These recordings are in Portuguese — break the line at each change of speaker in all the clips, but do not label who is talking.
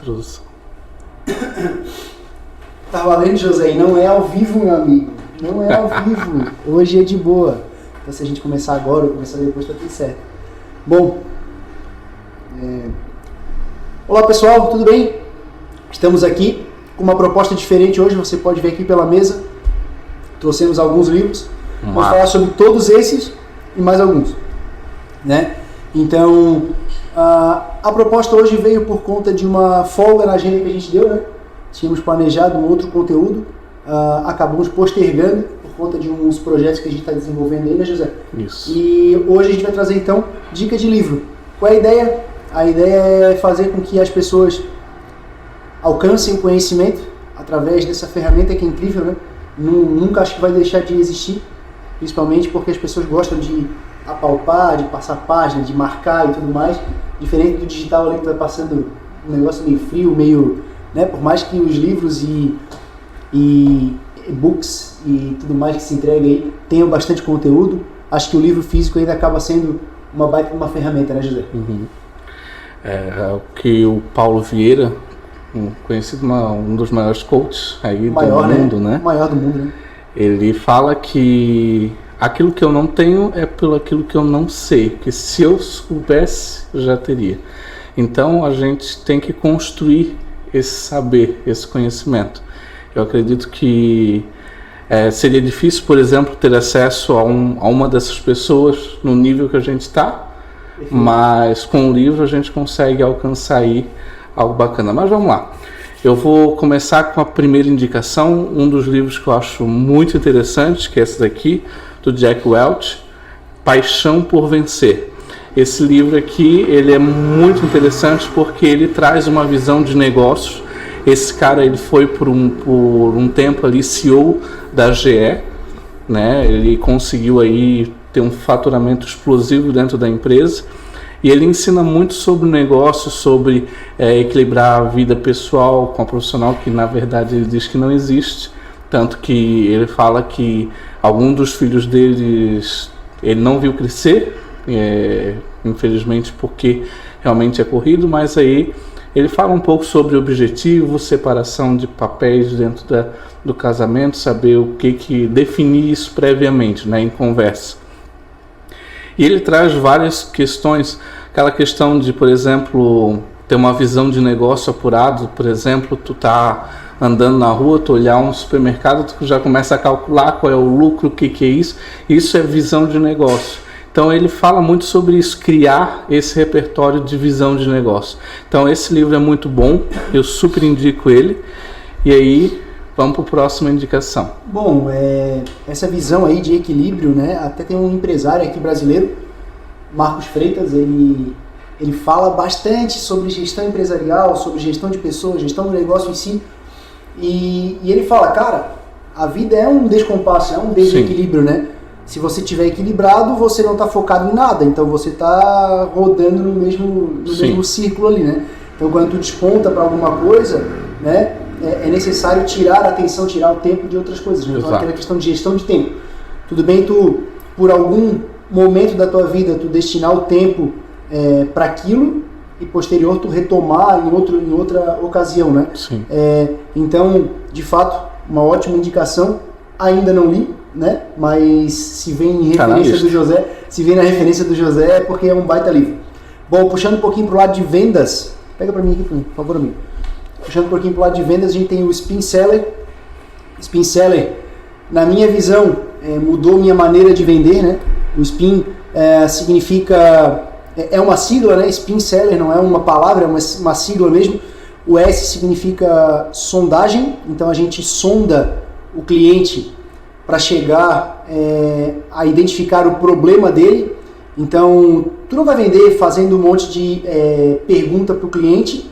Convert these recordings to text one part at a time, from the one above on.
introdução.
Tá valendo, José, e não é ao vivo, meu amigo. Não é ao vivo. Hoje é de boa. Então se a gente começar agora ou começar depois, tá tudo certo. Bom, olá pessoal, tudo bem? Estamos aqui com uma proposta diferente hoje, você pode ver aqui pela mesa. Trouxemos alguns livros. Vamos falar sobre todos esses e mais alguns, né? Então, a proposta hoje veio por conta de uma folga na agenda que a gente deu, né? Tínhamos planejado um outro conteúdo, acabamos postergando por conta de uns projetos que a gente está desenvolvendo aí, né, José?
Isso.
E hoje a gente vai trazer, então, dica de livro. Qual é a ideia? A ideia é fazer com que as pessoas alcancem o conhecimento através dessa ferramenta que é incrível, né? Nunca acho que vai deixar de existir, principalmente porque as pessoas gostam de apalpar, de passar página, de marcar e tudo mais, diferente do digital ali que vai passando um negócio meio frio, meio, né, por mais que os livros e e-books e tudo mais que se entrega aí tenham bastante conteúdo, acho que o livro físico ainda acaba sendo uma baita de uma ferramenta, né, José?
Uhum. O que o Paulo Vieira, conhecido um dos maiores coaches aí do mundo, né?
O maior do mundo, né?
Ele fala que aquilo que eu não tenho é pelo aquilo que eu não sei, que se eu soubesse, eu já teria. Então a gente tem que construir esse saber, esse conhecimento. Eu acredito que seria difícil, por exemplo, ter acesso a uma dessas pessoas no nível que a gente está, mas com o livro a gente consegue alcançar aí algo bacana. Mas vamos lá. Eu vou começar com a primeira indicação, um dos livros que eu acho muito interessante, que é esse daqui, do Jack Welch, Paixão por Vencer. Esse livro aqui, ele é muito interessante porque ele traz uma visão de negócios. Esse cara, ele foi por um tempo ali CEO da GE, né? Ele conseguiu aí ter um faturamento explosivo dentro da empresa. E ele ensina muito sobre negócio, sobre equilibrar a vida pessoal com a profissional, que na verdade ele diz que não existe. Tanto que ele fala que algum dos filhos deles ele não viu crescer, infelizmente porque realmente é corrido, mas aí ele fala um pouco sobre objetivo, separação de papéis dentro do casamento, saber o que definir isso previamente, né, em conversa. E ele traz várias questões, aquela questão de, por exemplo, ter uma visão de negócio apurado. Por exemplo, tu tá andando na rua, tu olhar um supermercado, tu já começa a calcular qual é o lucro, o que é isso. Isso é visão de negócio. Então ele fala muito sobre isso, criar esse repertório de visão de negócio. Então esse livro é muito bom, eu super indico ele. E aí, vamos para a próxima indicação.
Bom, essa visão aí de equilíbrio, né? Até tem um empresário aqui brasileiro, Marcos Freitas, ele fala bastante sobre gestão empresarial, sobre gestão de pessoas, gestão do negócio em si. E ele fala, cara, a vida é um descompasso, é um desequilíbrio, né? Se você estiver equilibrado, você não está focado em nada, então você está rodando no mesmo círculo ali, né? Então quando tu desponta para alguma coisa, né? É necessário tirar a atenção, tirar o tempo de outras coisas, né? Então aquela questão de gestão de tempo. Tudo bem tu, por algum momento da tua vida, tu destinar o tempo para aquilo e posterior tu retomar em outra ocasião, né?
Sim.
Então, de fato, uma ótima indicação. Ainda não li, né? Mas se vem em referência do José, se vem na referência do José é porque é um baita livro. Bom, puxando um pouquinho pro lado de vendas, pega para mim aqui, por favor, amigo. Puxando um pouquinho pro lado de vendas, a gente tem o Spin Seller. Spin Seller, na minha visão, mudou minha maneira de vender, né? O Spin significa, é uma sigla, né? Spin Seller não é uma palavra, é uma sigla mesmo. O S significa sondagem, então a gente sonda o cliente para chegar a identificar o problema dele. Então, tu não vai vender fazendo um monte de pergunta para o cliente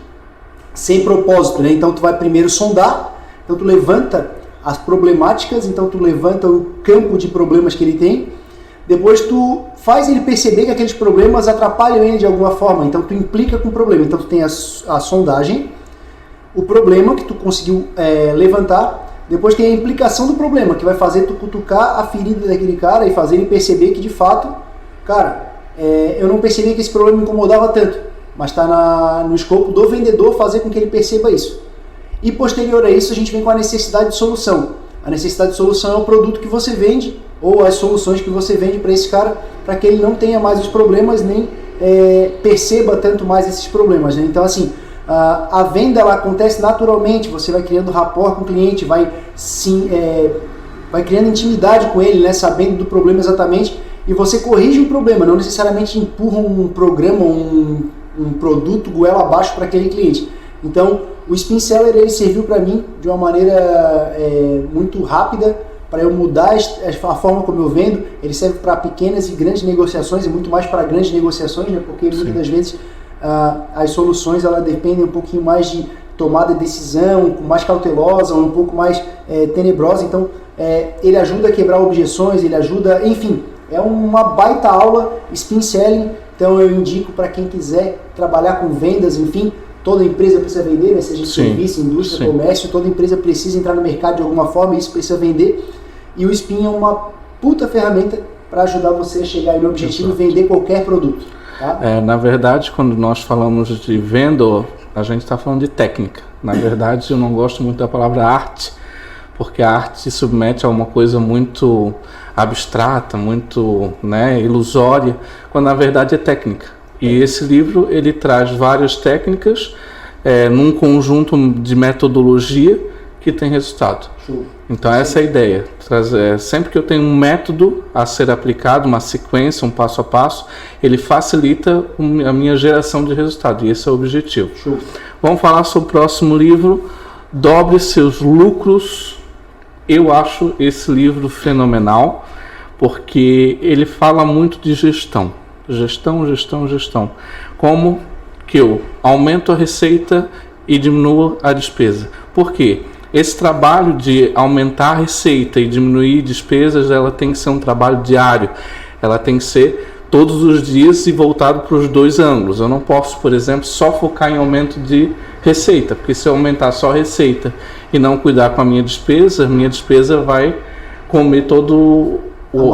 sem propósito, né? Então, tu vai primeiro sondar, então tu levanta as problemáticas, então tu levanta o campo de problemas que ele tem, depois tu faz ele perceber que aqueles problemas atrapalham ele de alguma forma, então tu implica com o problema. Então, tu tem a sondagem, o problema que tu conseguiu levantar. Depois tem a implicação do problema, que vai fazer tu cutucar a ferida daquele cara e fazer ele perceber que, de fato, cara, eu não percebi que esse problema me incomodava tanto. mas está no escopo do vendedor fazer com que ele perceba isso. E posterior a isso, a gente vem com a necessidade de solução. A necessidade de solução é o produto que você vende, ou as soluções que você vende para esse cara, para que ele não tenha mais os problemas, nem perceba tanto mais esses problemas, né? Então, assim, a venda ela acontece naturalmente, você vai criando rapport com o cliente, vai criando intimidade com ele, né? Sabendo do problema exatamente, e você corrige um problema, não necessariamente empurra um programa, um produto goela abaixo para aquele cliente. Então, o Spin Seller ele serviu para mim de uma maneira muito rápida, para eu mudar a forma como eu vendo. Ele serve para pequenas e grandes negociações, e muito mais para grandes negociações, né? Porque muitas das vezes as soluções elas dependem um pouquinho mais de tomada de decisão, mais cautelosa, ou um pouco mais tenebrosa. Então, ele ajuda a quebrar objeções, ele ajuda, enfim, é uma baita aula Spin Selling. Então, eu indico para quem quiser trabalhar com vendas, enfim. Toda empresa precisa vender, né? Seja serviço, indústria, comércio, toda empresa precisa entrar no mercado de alguma forma, e isso precisa vender. E o Spin é uma puta ferramenta para ajudar você a chegar no objetivo e vender qualquer produto. Tá?
Na verdade, quando nós falamos de vendedor, a gente está falando de técnica. Na verdade, eu não gosto muito da palavra arte, porque a arte se submete a uma coisa muito abstrata, muito, né, ilusória, quando na verdade é técnica. E esse livro ele traz várias técnicas num conjunto de metodologia que tem resultado. Então essa é a ideia. Sempre que eu tenho um método a ser aplicado, uma sequência, um passo a passo, ele facilita a minha geração de resultado. E esse é o objetivo. Vamos falar sobre o próximo livro, Dobre Seus Lucros. Eu acho esse livro fenomenal, porque ele fala muito de gestão. Gestão. Como que eu aumento a receita e diminuo a despesa. Por quê? Esse trabalho de aumentar a receita e diminuir despesas, ela tem que ser um trabalho diário. Ela tem que ser todos os dias e voltado para os dois ângulos. Eu não posso, por exemplo, só focar em aumento de receita, porque se eu aumentar só a receita e não cuidar com a minha despesa vai comer todo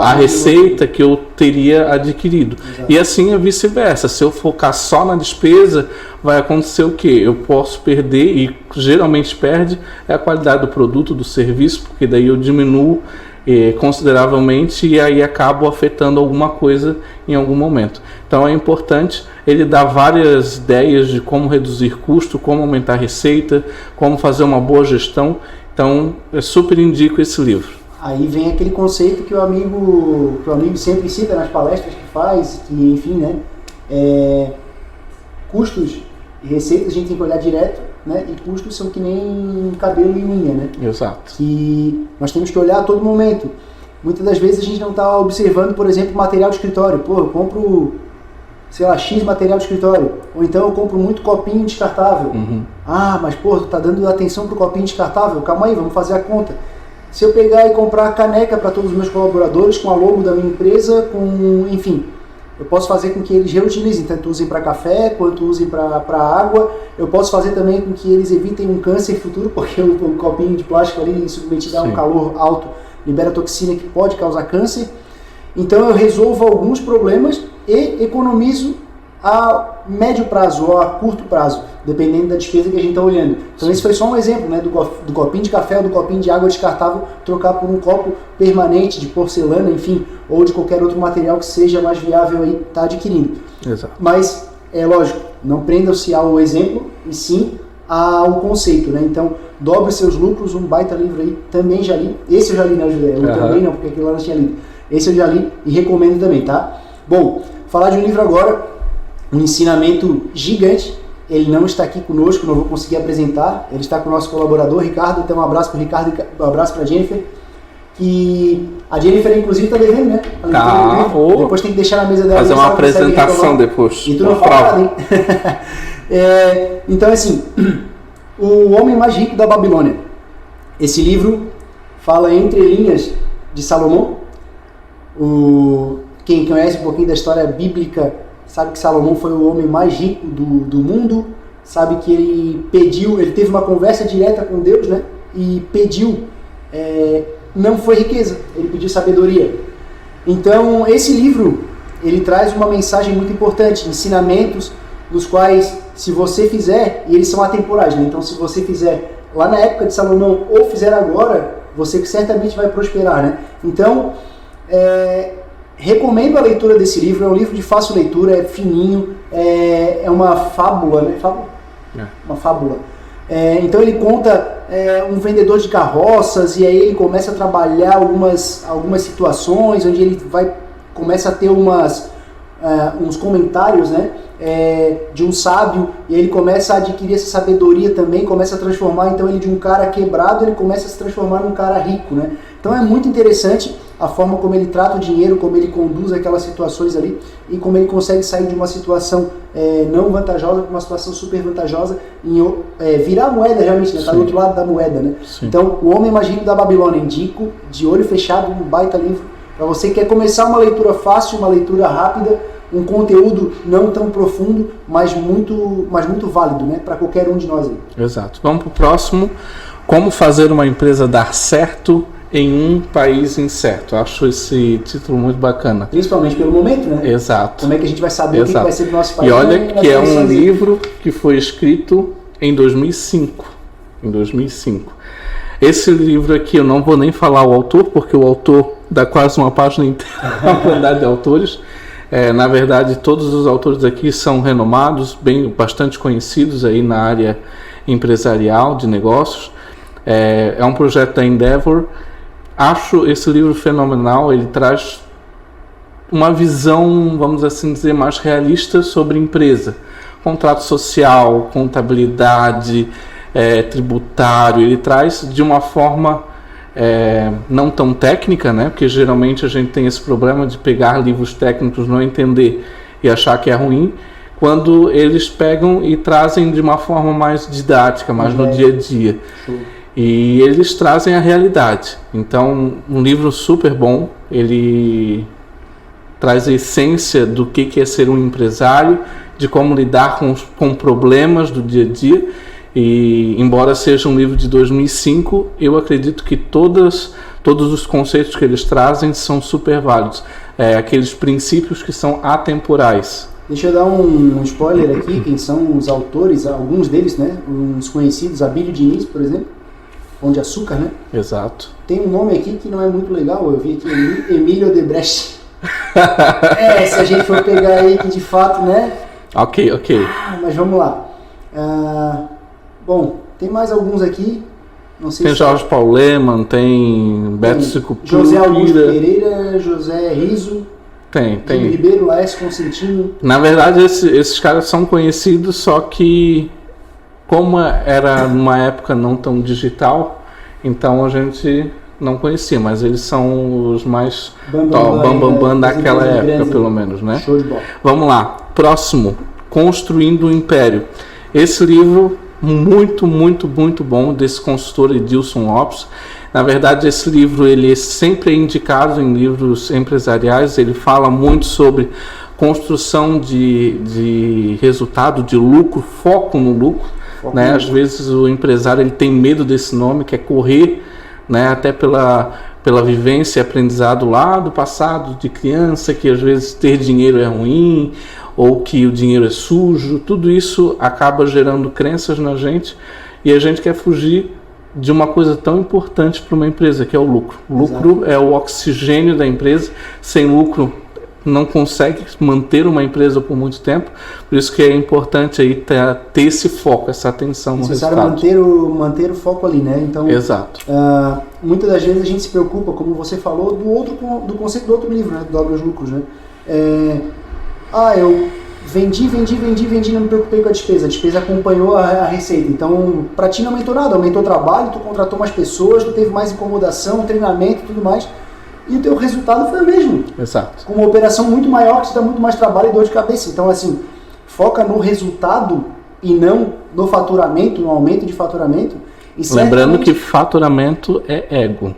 a receita que eu teria adquirido. Exato. E assim é vice-versa. Se eu focar só na despesa, vai acontecer o quê? Eu posso perder, e geralmente perde, a qualidade do produto, do serviço, porque daí eu diminuo consideravelmente e aí acabo afetando alguma coisa em algum momento. Então é importante ele dar várias ideias de como reduzir custo, como aumentar a receita, como fazer uma boa gestão. Então eu super indico esse livro.
Aí vem aquele conceito que o amigo sempre cita nas palestras que faz, que enfim, né, custos e receitas a gente tem que olhar direto, né, e custos são que nem cabelo e unha, né?
Exato.
Que nós temos que olhar a todo momento. Muitas das vezes a gente não está observando, por exemplo, material de escritório. Pô, eu compro, sei lá, X material de escritório, ou então eu compro muito copinho descartável. Ah, mas pô, tu tá dando atenção pro copinho descartável? Calma aí, vamos fazer a conta. Se eu pegar e comprar caneca para todos os meus colaboradores com a logo da minha empresa, enfim, eu posso fazer com que eles reutilizem, tanto usem para café quanto usem para água. Eu posso fazer também com que eles evitem um câncer futuro, porque o copinho de plástico ali submetido a um calor alto libera toxina que pode causar câncer. Então eu resolvo alguns problemas e economizo a médio prazo ou a curto prazo, dependendo da despesa que a gente está olhando. Então esse foi só um exemplo, né, do copinho de café ou do copinho de água descartável, trocar por um copo permanente de porcelana, enfim, ou de qualquer outro material que seja mais viável aí estar adquirindo.
Exato.
Mas é lógico, não prendam-se ao exemplo e sim ao conceito, né? Então, Dobre Seus Lucros, um baita livro aí, também já li. Esse eu já li, né, José? Eu também não, porque aquilo lá não tinha lido. Esse eu já li e recomendo também, tá? Bom, falar de um livro agora, um ensinamento gigante. Ele não está aqui conosco, não vou conseguir apresentar. Ele está com o nosso colaborador, Ricardo. Então um abraço para o Ricardo e um abraço para a Jennifer. Que a Jennifer, inclusive, está devendo, né? Depois tem que deixar na mesa dela.
Fazer uma apresentação depois.
E tu não fala nada, hein? Então, assim, O Homem Mais Rico da Babilônia. Esse livro fala entre linhas de Salomão. Quem conhece um pouquinho da história bíblica sabe que Salomão foi o homem mais rico do mundo, sabe que ele teve uma conversa direta com Deus, né? E pediu, não foi riqueza, ele pediu sabedoria. Então esse livro, ele traz uma mensagem muito importante, ensinamentos nos quais, se você fizer, e eles são atemporais, né? Então, se você fizer lá na época de Salomão ou fizer agora, você certamente vai prosperar, né? Então, recomendo a leitura desse livro. É um livro de fácil leitura, é fininho, é uma fábula, né? Uma fábula. Então ele conta um vendedor de carroças, e aí ele começa a trabalhar algumas situações onde ele começa a ter uns comentários, né, de um sábio, e ele começa a adquirir essa sabedoria também, começa a transformar então ele de um cara quebrado, ele começa a se transformar num cara rico, né? Então é muito interessante a forma como ele trata o dinheiro, como ele conduz aquelas situações ali, e como ele consegue sair de uma situação não vantajosa para uma situação super vantajosa, virar a moeda realmente, né? Tá do outro lado da moeda, né? Sim. Então, O Homem Mais Rico da Babilônia, indico, de olho fechado, um baita livro, para você que quer começar uma leitura fácil, uma leitura rápida, um conteúdo não tão profundo, mas muito válido, né? Para qualquer um de nós aí.
Exato. Vamos para o próximo. Como fazer uma empresa dar certo em um país incerto. Acho esse título muito bacana.
Principalmente pelo momento, né?
Exato.
Como é que a gente vai saber o que vai ser do nosso país?
E olha que é um livro que foi escrito em 2005. Esse livro aqui eu não vou nem falar o autor, porque o autor dá quase uma página inteira a quantidade de autores. Na verdade, todos os autores aqui são renomados, bastante conhecidos aí na área empresarial, de negócios. É um projeto da Endeavor. Acho esse livro fenomenal. Ele traz uma visão, vamos assim dizer, mais realista sobre empresa. Contrato social, contabilidade, tributário. Ele traz de uma forma não tão técnica, né? Porque geralmente a gente tem esse problema de pegar livros técnicos, não entender e achar que é ruim, quando eles pegam e trazem de uma forma mais didática, mais no dia a dia. E eles trazem a realidade. Então, um livro super bom. Ele traz a essência do que é ser um empresário, de como lidar com problemas do dia a dia. E, embora seja um livro de 2005, eu acredito que todos os conceitos que eles trazem são super válidos. Aqueles princípios que são atemporais.
Deixa eu dar um spoiler aqui, quem são os autores, alguns deles, né? Uns conhecidos, Abílio Diniz, por exemplo. Pão de Açúcar, né?
Exato. Tem
um nome aqui que não é muito legal, eu vi aqui, Emílio Odebrecht. Se a gente for pegar aí que de fato, né?
Ok.
Mas vamos lá. Bom, tem mais alguns aqui. Não sei
tem Jorge Paul Lemann, tem Beto Sicupira.
José Augusto Pereira, José Riso.
Tem.
Ribeiro, Laércio Consentino.
Na verdade, esses caras são conhecidos, só que como era numa época não tão digital, então a gente não conhecia, mas eles são os mais bambambam daquela época, pelo menos, né?
Show de bola.
Vamos lá. Próximo, Construindo o Império. Esse livro muito bom, desse consultor Edilson Lopes. Na verdade, esse livro ele sempre é indicado em livros empresariais. Ele fala muito sobre construção de resultado, de lucro, foco no lucro. Né? Às vezes o empresário ele tem medo desse nome, que é correr, né? Até pela vivência e aprendizado lá do passado, de criança, que às vezes ter dinheiro é ruim, ou que o dinheiro é sujo. Tudo isso acaba gerando crenças na gente, e a gente quer fugir de uma coisa tão importante para uma empresa, que é o lucro. O lucro é o oxigênio da empresa. Sem lucro não consegue manter uma empresa por muito tempo. Por isso que é importante aí ter esse foco, essa atenção no resultado.
Manter o foco ali, né? Então,
exato.
Muitas das vezes a gente se preocupa, como você falou, do conceito do outro livro, né? Do Dobra os Lucros, né? Eu vendi, não me preocupei com a despesa acompanhou a receita. Então, para ti não aumentou nada, aumentou o trabalho, tu contratou mais pessoas, tu teve mais incomodação, treinamento e tudo mais. E o teu resultado foi o mesmo.
Exato.
Com uma operação muito maior, que te dá muito mais trabalho e dor de cabeça. Então, assim, foca no resultado e não no faturamento, no aumento de faturamento. E
lembrando que faturamento é ego.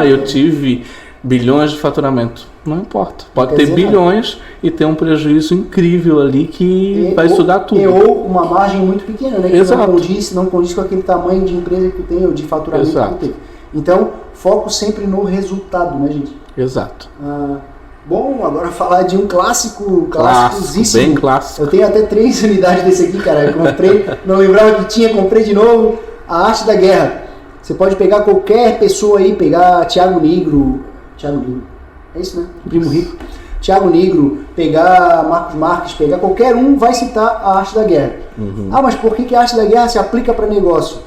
Eu tive bilhões de faturamento. Não importa. Pode ter bilhões e ter um prejuízo incrível ali que vai estudar tudo.
Ou uma margem muito pequena, né? Que
exato.
Não condiz com aquele tamanho de empresa que tu tem ou de faturamento
exato.
que tu tem. Então, foco sempre no resultado, né, gente?
Exato.
Bom, agora falar de um clássico, clássicosíssimo.
Bem clássico.
Eu tenho até 3 unidades desse aqui, cara. Eu comprei, não lembrava que tinha, comprei de novo. A Arte da Guerra. Você pode pegar qualquer pessoa aí, pegar Tiago Nigro, é isso, né? Primo Rico. Tiago Nigro, pegar Marcos Marques, pegar qualquer um, vai citar a Arte da Guerra. Ah, mas por que a Arte da Guerra se aplica para negócio?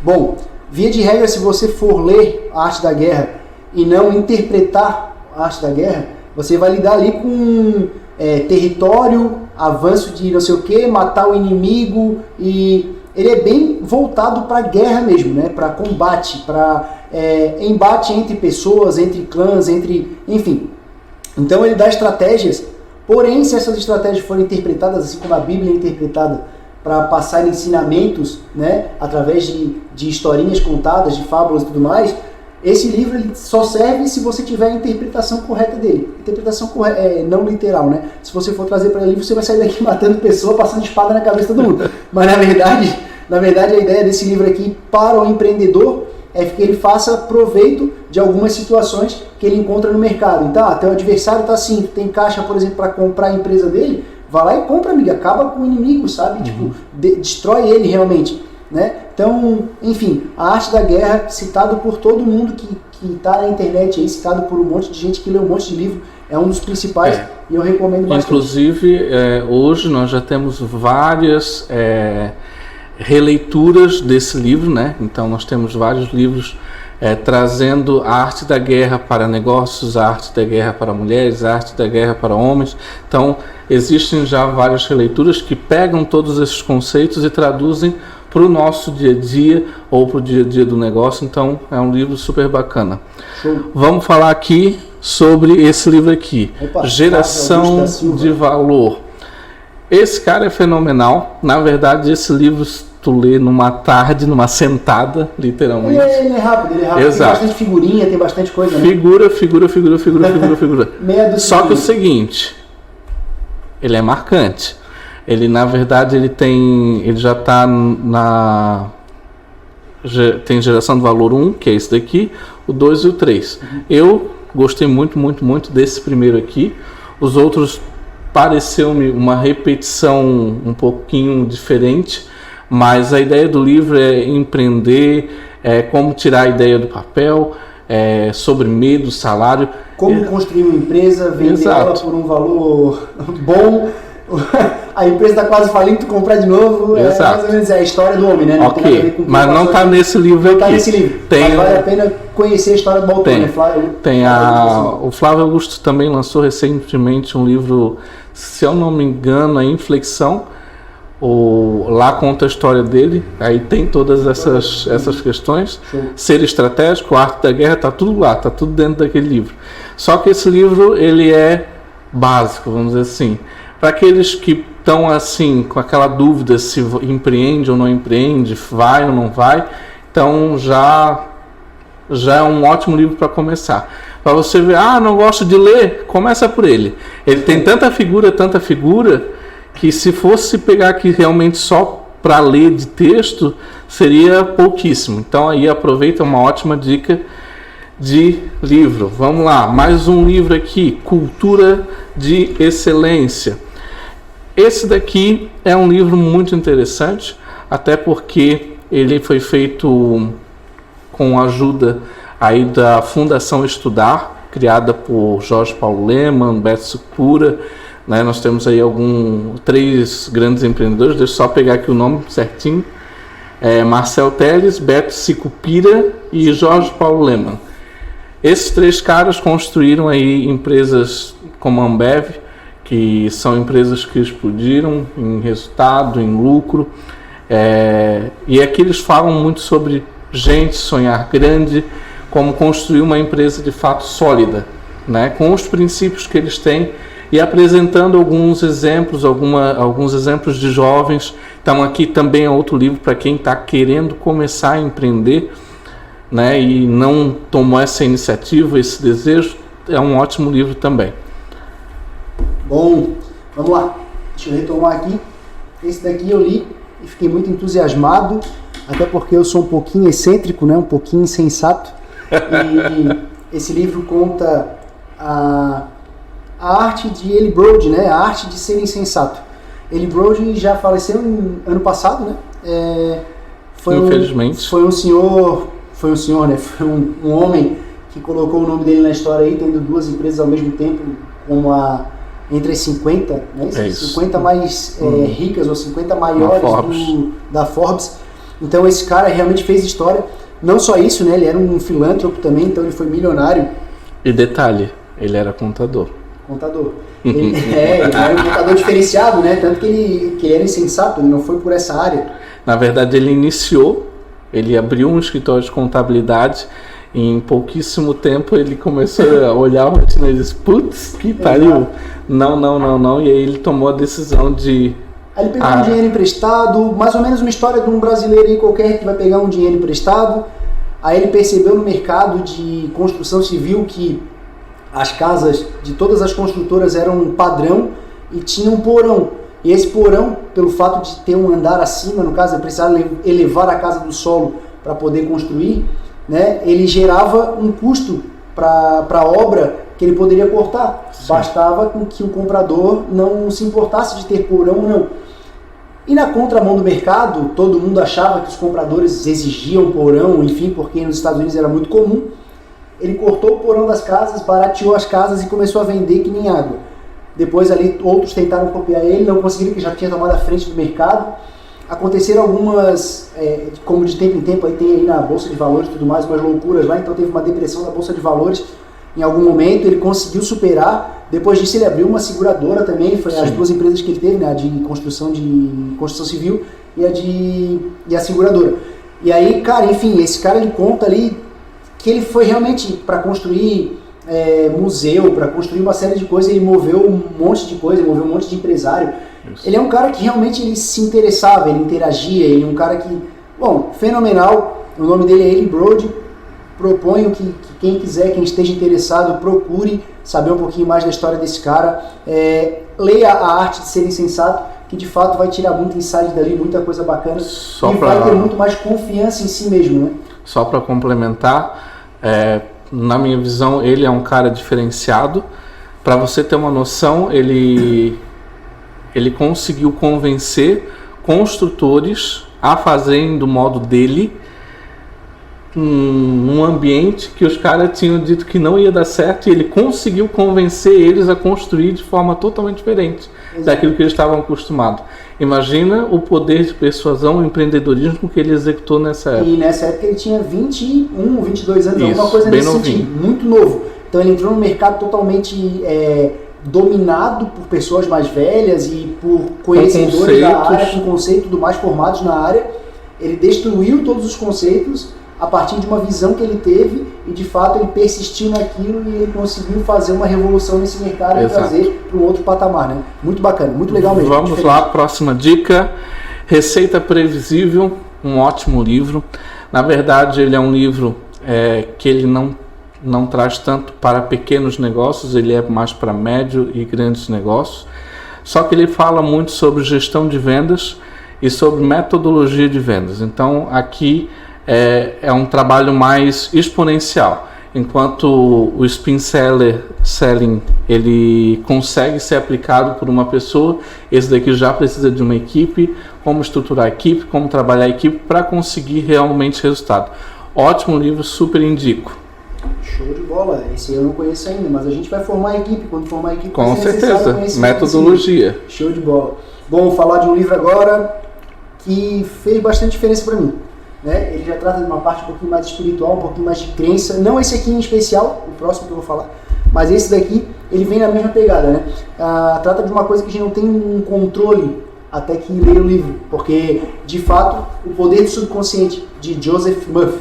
Bom, via de regra, se você for ler a Arte da Guerra e não interpretar a Arte da Guerra, você vai lidar ali com território, avanço de não sei o que, matar o inimigo, e ele é bem voltado para guerra mesmo, né? Para combate, para embate entre pessoas, entre clãs, enfim. Então ele dá estratégias, porém se essas estratégias forem interpretadas assim como a Bíblia é interpretada, para passar ensinamentos, né? Através de historinhas contadas, de fábulas e tudo mais, esse livro ele só serve se você tiver a interpretação correta dele. Interpretação não literal, né? Se você for trazer para livro, você vai sair daqui matando pessoa, passando espada na cabeça de todo mundo. Mas na verdade a ideia desse livro aqui para o empreendedor é que ele faça proveito de algumas situações que ele encontra no mercado. Então, teu adversário está assim, tu tem caixa, por exemplo, para comprar a empresa dele, vai lá e compra, amiga, acaba com o inimigo, sabe? Tipo, destrói ele realmente. Né? Então, enfim, a Arte da Guerra, citado por todo mundo que está na internet, aí, citado por um monte de gente que lê um monte de livro, é um dos principais e eu recomendo bastante.
Inclusive, hoje nós já temos várias releituras desse livro, né? Então nós temos vários livros trazendo a arte da guerra para negócios, a arte da guerra para mulheres, a arte da guerra para homens. Então existem já várias releituras que pegam todos esses conceitos e traduzem para o nosso dia a dia ou para o dia a dia do negócio. Então é um livro super bacana. Vamos falar aqui sobre esse livro aqui. Geração de Valor. Esse cara é fenomenal. Na verdade, esse livro tu lê numa tarde, numa sentada, literalmente.
Ele é rápido.
Exato.
Tem bastante figurinha, tem bastante coisa, né?
Figura. Só que o seguinte, ele é marcante. Ele, na verdade, ele já está tem Geração do Valor 1, que é esse daqui, o 2 e o 3. Eu gostei muito desse primeiro aqui. Os outros pareceu-me uma repetição um pouquinho diferente, mas a ideia do livro é empreender, como tirar a ideia do papel, sobre medo, salário.
Como construir uma empresa, vender ela por um valor bom. A empresa está quase falindo, tu comprar de novo. É mais ou menos a história do homem, né? Não tem nada a ver com
mas não está nesse livro aqui.
Não está nesse livro. Mas vale a pena conhecer a história do autor, né?
O Flávio Augusto também lançou recentemente um livro, se eu não me engano, a Inflexão. Lá conta a história dele, aí tem todas essas questões. Ser estratégico, a arte da guerra, tá tudo lá, tá tudo dentro daquele livro. Só que esse livro, ele é básico, vamos dizer assim. Para aqueles que estão assim, com aquela dúvida se empreende ou não empreende, vai ou não vai, então já é um ótimo livro para começar. Para você ver, não gosto de ler, começa por ele. Ele tem tanta figura, que se fosse pegar aqui realmente só para ler de texto, seria pouquíssimo. Então aí aproveita, uma ótima dica de livro. Vamos lá, mais um livro aqui, Cultura de Excelência. Esse daqui é um livro muito interessante, até porque ele foi feito com a ajuda aí da Fundação Estudar, criada por Jorge Paulo Lemann, Beto Sicura, né? Nós temos aí 3 grandes empreendedores, deixa eu só pegar aqui o nome certinho, Marcel Teles, Beto Sicupira e Jorge Paulo Lemann. Esses 3 caras construíram aí empresas como a Ambev, que são empresas que explodiram em resultado, em lucro, e aqui eles falam muito sobre sonhar grande, como construir uma empresa de fato sólida, né? Com os princípios que eles têm, e apresentando alguns exemplos de jovens. Então aqui também é outro livro para quem está querendo começar a empreender, né, e não tomou essa iniciativa, esse desejo. É um ótimo livro também.
Bom, vamos lá. Deixa eu retomar aqui. Esse daqui eu li e fiquei muito entusiasmado, até porque eu sou um pouquinho excêntrico, né, um pouquinho insensato. E esse livro conta a arte de Eli Brody, né? A arte de ser insensato. Eli Brody já faleceu ano passado, né?
Infelizmente.
Foi um senhor, né? Foi um homem que colocou o nome dele na história aí, tendo 2 empresas ao mesmo tempo, como entre as 50, né? 50 mais ricas ou 50 maiores da Forbes. Então esse cara realmente fez história. Não só isso, né? Ele era um filântropo também, então ele foi milionário.
E detalhe, ele era contador.
Ele era um contador diferenciado, né? Tanto que ele era insensato, ele não foi por essa área.
Na verdade, ele abriu um escritório de contabilidade e em pouquíssimo tempo ele começou a olhar a rotina e disse, putz, que pariu. Não. E aí ele tomou a decisão de...
Aí ele pegou um dinheiro emprestado, mais ou menos uma história de um brasileiro aí qualquer que vai pegar um dinheiro emprestado. Aí ele percebeu no mercado de construção civil que as casas de todas as construtoras eram um padrão e tinha um porão. E esse porão, pelo fato de ter um andar acima, no caso, precisava elevar a casa do solo para poder construir, né, ele gerava um custo para a obra que ele poderia cortar. Sim. Bastava com que o comprador não se importasse de ter porão ou não. E na contramão do mercado, todo mundo achava que os compradores exigiam porão, enfim, porque nos Estados Unidos era muito comum. Ele cortou o porão das casas, barateou as casas e começou a vender que nem água. Depois ali outros tentaram copiar ele, não conseguiram, porque já tinha tomado a frente do mercado. Aconteceram algumas, como de tempo em tempo, aí tem aí na Bolsa de Valores e tudo mais, umas loucuras lá, então teve uma depressão na Bolsa de Valores em algum momento, ele conseguiu superar. Depois disso ele abriu uma seguradora também, foi as 2 empresas que ele teve, né, a de construção civil e a seguradora. E aí, cara, enfim, esse cara ele conta ali que ele foi realmente para construir museu, para construir uma série de coisas, ele moveu um monte de coisa, moveu um monte de empresário. Isso. Ele é um cara que realmente ele se interessava, ele interagia, ele é um cara que, bom, fenomenal. O nome dele é Eli Brody. Proponho que quem quiser, quem esteja interessado, procure saber um pouquinho mais da história desse cara. Leia a arte de ser insensato, que de fato vai tirar muito insight dali, muita coisa bacana. Vai ter muito mais confiança em si mesmo, né?
Só para complementar, na minha visão, ele é um cara diferenciado. Para você ter uma noção, ele conseguiu convencer construtores a fazerem do modo dele um ambiente que os caras tinham dito que não ia dar certo, e ele conseguiu convencer eles a construir de forma totalmente diferente daquilo que eles estavam acostumados. Imagina o poder de persuasão, o empreendedorismo que ele executou nessa época.
E nessa época ele tinha 21, 22 anos, alguma coisa nesse sentido, muito novo. Então ele entrou no mercado totalmente dominado por pessoas mais velhas e por conhecedores da área, com conceitos do mais formados na área. Ele destruiu todos os conceitos a partir de uma visão que ele teve e de fato ele persistiu naquilo e ele conseguiu fazer uma revolução nesse mercado. Exato. E trazer para um outro patamar, né? Muito bacana, muito legal mesmo.
Vamos lá, próxima dica: Receita Previsível, um ótimo livro. Na verdade ele é um livro que ele não traz tanto para pequenos negócios, ele é mais para médio e grandes negócios, só que ele fala muito sobre gestão de vendas e sobre metodologia de vendas. Então aqui é um trabalho mais exponencial. Enquanto o Spin Selling ele consegue ser aplicado por uma pessoa, esse daqui já precisa de uma equipe, como estruturar a equipe, como trabalhar a equipe para conseguir realmente resultado. Ótimo livro, super indico.
Show de bola, esse eu não conheço ainda, mas a gente vai formar a equipe, quando formar a equipe
com certeza, metodologia.
Show de bola. Bom, vou falar de um livro agora que fez bastante diferença para mim. Né? Ele já trata de uma parte um pouquinho mais espiritual, um pouquinho mais de crença, não esse aqui em especial, o próximo que eu vou falar, mas esse daqui, ele vem na mesma pegada, né? Trata de uma coisa que a gente não tem um controle até que leia o livro, porque, de fato, o poder do subconsciente, de Joseph Murphy,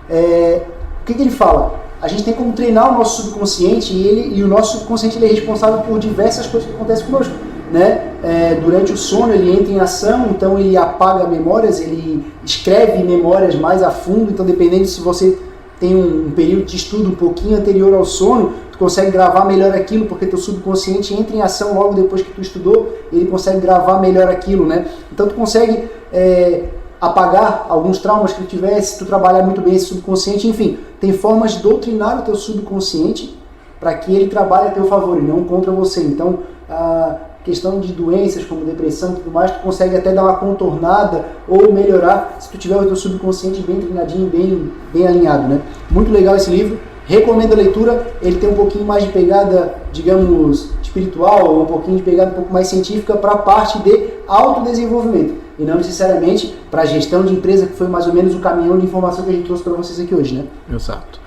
o que ele fala? A gente tem como treinar o nosso subconsciente e o nosso subconsciente ele é responsável por diversas coisas que acontecem conosco. Né? Durante o sono ele entra em ação, então ele apaga memórias, ele escreve memórias mais a fundo, então dependendo se você tem um período de estudo um pouquinho anterior ao sono, tu consegue gravar melhor aquilo, porque teu subconsciente entra em ação logo depois que tu estudou, ele consegue gravar melhor aquilo, né? Então tu consegue apagar alguns traumas que tu tivesse, se tu trabalhar muito bem esse subconsciente, enfim, tem formas de doutrinar o teu subconsciente para que ele trabalhe a teu favor e não contra você. Então, a questão de doenças como depressão e tudo mais, tu consegue até dar uma contornada ou melhorar se tu tiver o teu subconsciente bem treinadinho, bem alinhado, né? Muito legal esse livro, recomendo a leitura. Ele tem um pouquinho mais de pegada, digamos, espiritual, ou um pouquinho de pegada um pouco mais científica para a parte de autodesenvolvimento e não necessariamente para a gestão de empresa, que foi mais ou menos o caminhão de informação que a gente trouxe para vocês aqui hoje, né?
Exato.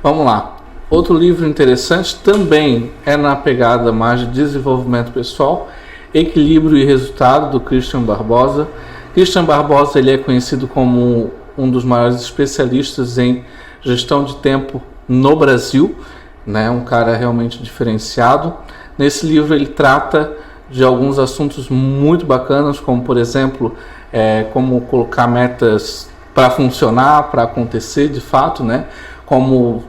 Vamos lá. Outro livro interessante também é na pegada mais de desenvolvimento pessoal, Equilíbrio e Resultado, do Christian Barbosa. Christian Barbosa, ele é conhecido como um dos maiores especialistas em gestão de tempo no Brasil, né? Um cara realmente diferenciado. Nesse livro ele trata de alguns assuntos muito bacanas, como por exemplo, como colocar metas para funcionar, para acontecer de fato, né? Como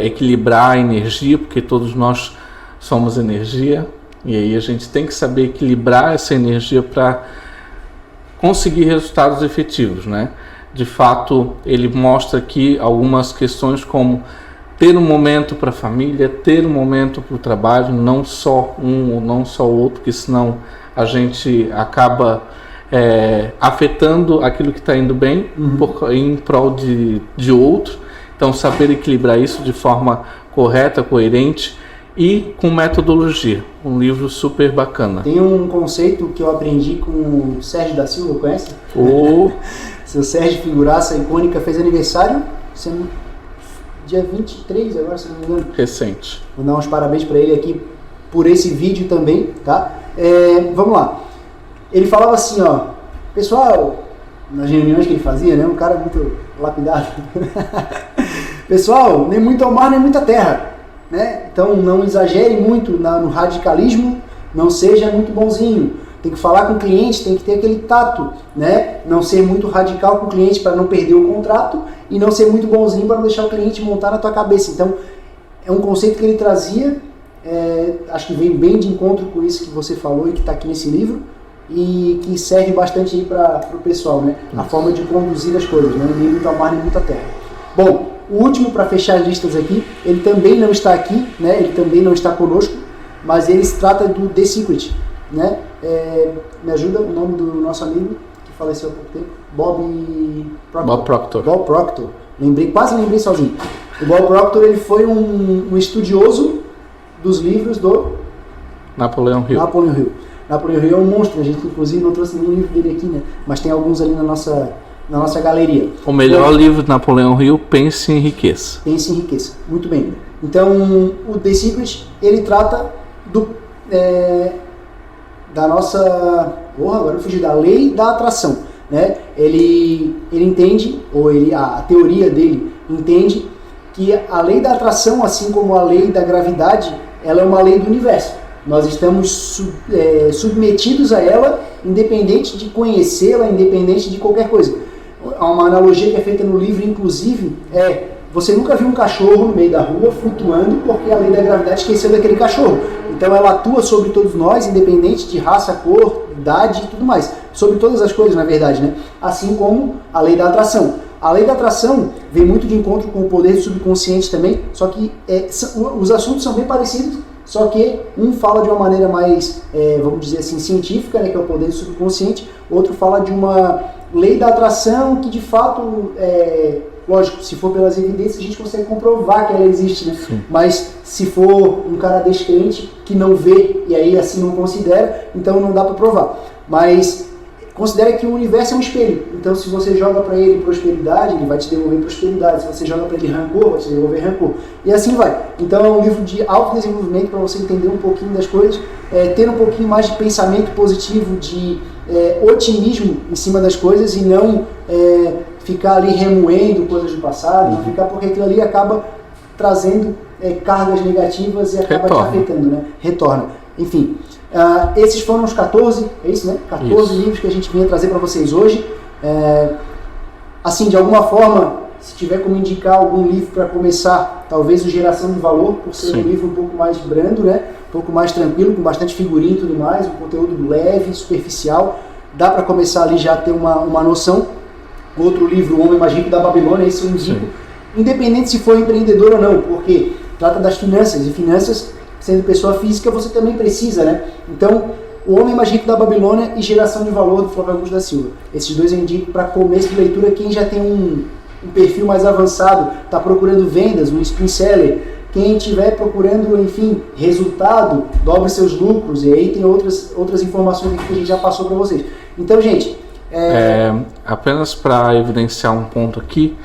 equilibrar a energia, porque todos nós somos energia, e aí a gente tem que saber equilibrar essa energia para conseguir resultados efetivos, né? De fato, ele mostra aqui algumas questões como ter um momento para a família, ter um momento para o trabalho, não só um ou não só o outro, porque senão a gente acaba afetando aquilo que está indo bem em prol de outro. Então, saber equilibrar isso de forma correta, coerente e com metodologia. Um livro super bacana.
Tem um conceito que eu aprendi com o Sérgio da Silva, conhece? Seu Sérgio, figuraça icônica, fez aniversário dia 23, agora, se não me engano.
Recente.
Vou dar uns parabéns para ele aqui por esse vídeo também, tá? Vamos lá. Ele falava assim, ó, pessoal, nas reuniões que ele fazia, né? Um cara muito lapidado. Pessoal, nem muito ao mar, nem muita terra, né? Então não exagere muito no radicalismo, não seja muito bonzinho. Tem que falar com o cliente, tem que ter aquele tato, né? Não ser muito radical com o cliente para não perder o contrato e não ser muito bonzinho para não deixar o cliente montar na tua cabeça. Então, é um conceito que ele trazia, acho que vem bem de encontro com isso que você falou e que está aqui nesse livro, e que serve bastante aí para o pessoal, né? A forma de conduzir as coisas, né? Nem muito ao mar, nem muita terra. Bom, o último para fechar as listas aqui, ele também não está aqui, né? Ele também não está conosco, mas ele se trata do The Secret, né? Me ajuda o nome do nosso amigo que faleceu há pouco tempo, Bob Proctor. Bob Proctor. Quase lembrei sozinho. O Bob Proctor, ele foi um estudioso dos livros do
Napoleão Hill.
Napoleão Hill é um monstro, a gente inclusive não trouxe nenhum livro dele aqui, né? Mas tem alguns ali na nossa galeria.
O melhor livro de Napoleão Hill, Pense e Enriqueça.
Pense e Enriqueça, muito bem. Então, o The Secret, ele trata da nossa... agora eu fugi, da lei da atração, né? Ele entende, a teoria dele entende que a lei da atração, assim como a lei da gravidade, ela é uma lei do universo. Nós estamos submetidos a ela, independente de conhecê-la, independente de qualquer coisa. Há uma analogia que é feita no livro, inclusive, você nunca viu um cachorro no meio da rua flutuando porque a lei da gravidade esqueceu daquele cachorro. Então ela atua sobre todos nós, independente de raça, cor, idade e tudo mais. Sobre todas as coisas, na verdade, né? Assim como a lei da atração. A lei da atração vem muito de encontro com o poder do subconsciente também, só que os assuntos são bem parecidos, só que um fala de uma maneira mais, vamos dizer assim, científica, né, que é o poder do subconsciente, outro fala de uma lei da atração que de fato, lógico, se for pelas evidências a gente consegue comprovar que ela existe, né? Mas se for um cara descrente que não vê e aí assim não considera, então não dá para provar. Mas considera que o universo é um espelho, então se você joga para ele prosperidade, ele vai te devolver prosperidade, se você joga para ele rancor, vai te devolver rancor, e assim vai. Então é um livro de autodesenvolvimento para você entender um pouquinho das coisas, ter um pouquinho mais de pensamento positivo, de otimismo em cima das coisas e não ficar ali remoendo coisas do passado, não ficar, porque aquilo ali acaba trazendo cargas negativas e acaba te afetando, né? Retorna. Enfim. Esses foram os 14, é isso, né? 14 livros que a gente vinha trazer para vocês hoje. Assim, de alguma forma, se tiver como indicar algum livro para começar, talvez o Geração de Valor, por ser um livro um pouco mais brando, né? Um pouco mais tranquilo, com bastante figurinha e tudo mais, um conteúdo leve, superficial. Dá para começar ali já a ter uma noção. Outro livro, O Homem Mais Rico da Babilônia, esse eu indico. Independente se for empreendedor ou não, porque trata das finanças, e finanças, sendo pessoa física, você também precisa, né? Então, O Homem Mais Rico da Babilônia e Geração de Valor, do Flávio Augusto da Silva. Esses dois eu indico para começo de leitura. Quem já tem um perfil mais avançado, está procurando vendas, um spin seller. Quem estiver procurando, enfim, resultado, dobre seus lucros. E aí tem outras informações aqui que a gente já passou para vocês. Então, gente...
apenas para evidenciar um ponto aqui,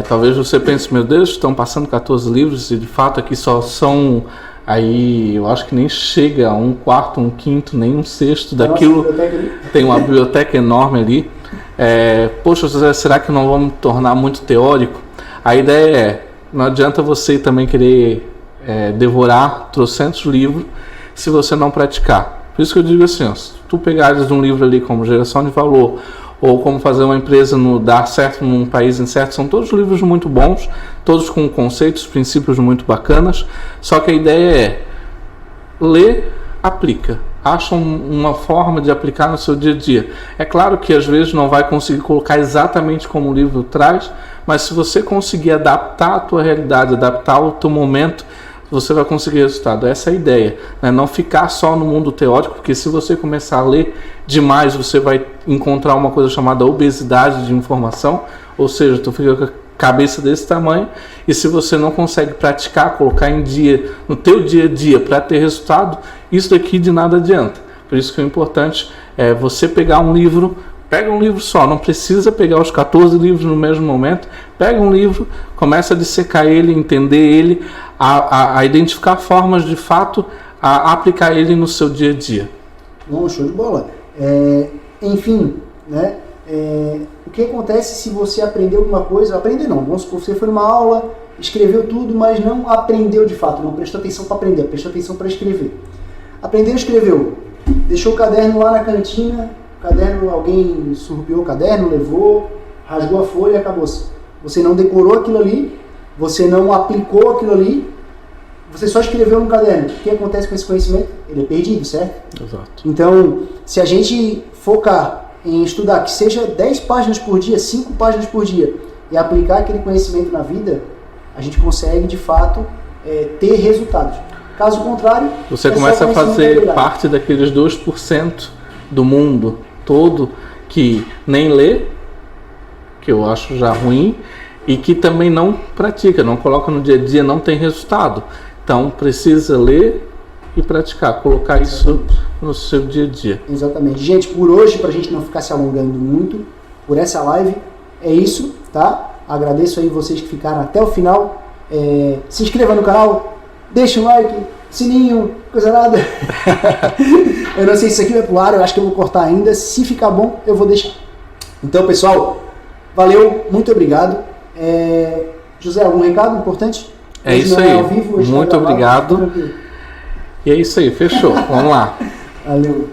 talvez você pense, meu Deus, estão passando 14 livros e de fato aqui só são... Aí eu acho que nem chega a um quarto, um quinto, nem um sexto daquilo. Tem uma biblioteca enorme ali. Poxa, será que não vamos tornar muito teórico? A ideia não adianta você também querer devorar trocentos livros se você não praticar. Por isso que eu digo assim, se tu pegares um livro ali como Geração de Valor, ou como fazer uma empresa dar certo num país incerto, são todos livros muito bons, todos com conceitos, princípios muito bacanas, só que a ideia é ler, aplica. Acha uma forma de aplicar no seu dia a dia. É claro que às vezes não vai conseguir colocar exatamente como o livro traz, mas se você conseguir adaptar a tua realidade, adaptar ao teu momento, você vai conseguir resultado. Essa é a ideia, né? Não ficar só no mundo teórico, porque se você começar a ler demais, você vai encontrar uma coisa chamada obesidade de informação, ou seja, tu fica com a cabeça desse tamanho, e se você não consegue praticar, colocar em dia, no teu dia a dia, para ter resultado, isso daqui de nada adianta. Por isso que o importante é você pegar um livro. Pega um livro só, não precisa pegar os 14 livros no mesmo momento. Pega um livro, começa a dissecar ele, entender ele, a identificar formas de fato, a aplicar ele no seu dia a dia.
Bom, show de bola. Enfim, né? O que acontece se você aprendeu alguma coisa? Aprender não, vamos supor, você foi numa aula, escreveu tudo, mas não aprendeu de fato, não prestou atenção para aprender, prestou atenção para escrever. Aprendeu, escreveu, deixou o caderno lá na cantina, caderno, alguém surrupiou o caderno, levou, rasgou a folha e acabou-se. Você não decorou aquilo ali, você não aplicou aquilo ali, você só escreveu no caderno. O que acontece com esse conhecimento? Ele é perdido, certo?
Exato.
Então, se a gente focar em estudar, que seja 10 páginas por dia, 5 páginas por dia, e aplicar aquele conhecimento na vida, a gente consegue, de fato, ter resultados. Caso contrário...
Você começa a fazer parte daqueles 2% do mundo todo que nem lê, que eu acho já ruim, e que também não pratica, não coloca no dia a dia, não tem resultado. Então precisa ler e praticar, colocar isso no seu dia a dia.
Exatamente. Gente, por hoje, para a gente não ficar se alongando muito, por essa live, é isso, tá? Agradeço aí vocês que ficaram até o final. Se inscreva no canal, deixa um like, sininho, coisa nada. Eu não sei se isso aqui vai pro ar, eu acho que eu vou cortar ainda. Se ficar bom, eu vou deixar. Então, pessoal, valeu, muito obrigado. José, algum recado importante?
É hoje isso aí, ao vivo, muito obrigado. E é isso aí, fechou, vamos lá.
Valeu.